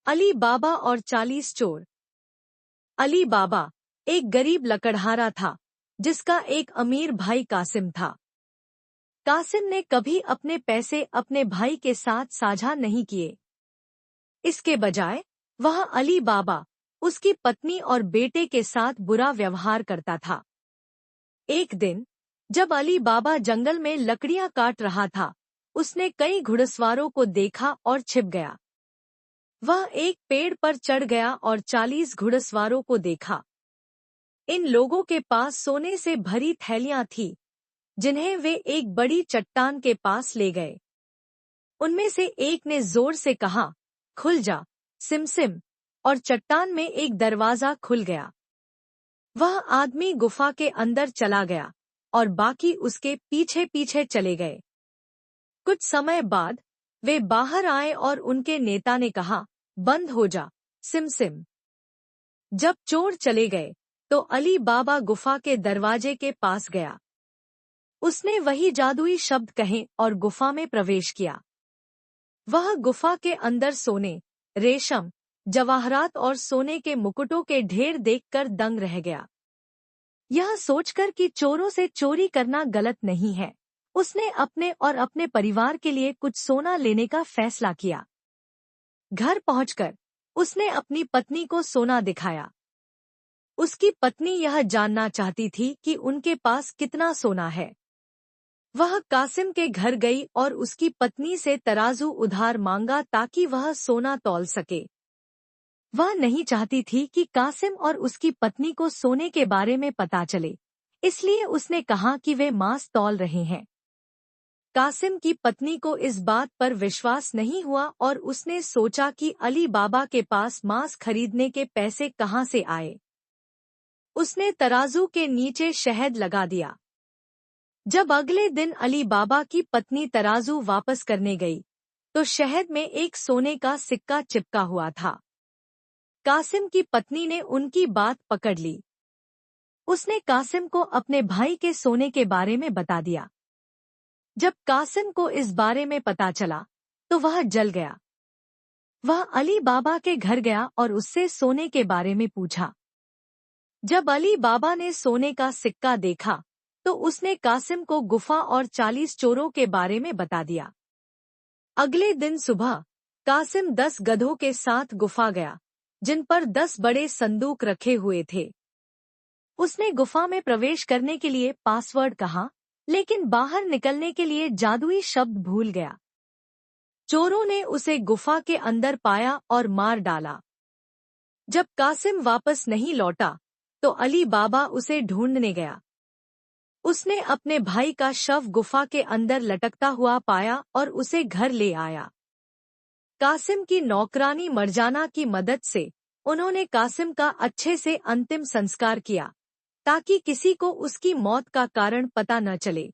अली बाबा और 40 चोर। अली बाबा एक गरीब लकड़हारा था, जिसका एक अमीर भाई कासिम था। कासिम ने कभी अपने पैसे अपने भाई के साथ साझा नहीं किए। इसके बजाय वह अली बाबा उसकी पत्नी और बेटे के साथ बुरा व्यवहार करता था। एक दिन जब अली बाबा जंगल में लकड़ियां काट रहा था, उसने कई घुड़सवारों को देखा और छिप गया। वह एक पेड़ पर चढ़ गया और 40 घुड़सवारों को देखा। इन लोगों के पास सोने से भरी थैलियां थीं, जिन्हें वे एक बड़ी चट्टान के पास ले गए। उनमें से एक ने जोर से कहा, खुल जा सिमसिम, और चट्टान में एक दरवाजा खुल गया। वह आदमी गुफा के अंदर चला गया और बाकी उसके पीछे पीछे चले गए। कुछ समय बाद वे बाहर आए और उनके नेता ने कहा, बंद हो जा सिमसिम। जब चोर चले गए तो अली बाबा गुफा के दरवाजे के पास गया। उसने वही जादुई शब्द कहे और गुफा में प्रवेश किया। वह गुफा के अंदर सोने, रेशम, जवाहरात और सोने के मुकुटों के ढेर देखकर दंग रह गया। यह सोचकर कि चोरों से चोरी करना गलत नहीं है, उसने अपने और अपने परिवार के लिए कुछ सोना लेने का फैसला किया। घर पहुंचकर उसने अपनी पत्नी को सोना दिखाया। उसकी पत्नी यह जानना चाहती थी कि उनके पास कितना सोना है। वह कासिम के घर गई और उसकी पत्नी से तराजू उधार मांगा ताकि वह सोना तौल सके। वह नहीं चाहती थी कि कासिम और उसकी पत्नी को सोने के बारे में पता चले, इसलिए उसने कहा कि वे मांस तौल रहे हैं। कासिम की पत्नी को इस बात पर विश्वास नहीं हुआ और उसने सोचा कि अली बाबा के पास मांस खरीदने के पैसे कहां से आए। उसने तराजू के नीचे शहद लगा दिया। जब अगले दिन अली बाबा की पत्नी तराजू वापस करने गई, तो शहद में एक सोने का सिक्का चिपका हुआ था। कासिम की पत्नी ने उनकी बात पकड़ ली। उसने कासिम को अपने भाई के सोने के बारे में बता दिया। जब कासिम को इस बारे में पता चला, तो वह जल गया। वह अली बाबा के घर गया और उससे सोने के बारे में पूछा। जब अली बाबा ने सोने का सिक्का देखा, तो उसने कासिम को गुफा और 40 चोरों के बारे में बता दिया। अगले दिन सुबह कासिम 10 गधों के साथ गुफा गया, जिन पर 10 बड़े संदूक रखे हुए थे। उसने गुफा में प्रवेश करने के लिए पासवर्ड कहा, लेकिन बाहर निकलने के लिए जादुई शब्द भूल गया। चोरों ने उसे गुफा के अंदर पाया और मार डाला। जब कासिम वापस नहीं लौटा, तो अली बाबा उसे ढूंढने गया। उसने अपने भाई का शव गुफा के अंदर लटकता हुआ पाया और उसे घर ले आया। कासिम की नौकरानी मरजाना की मदद से उन्होंने कासिम का अच्छे से अंतिम संस्कार किया, ताकि किसी को उसकी मौत का कारण पता न चले।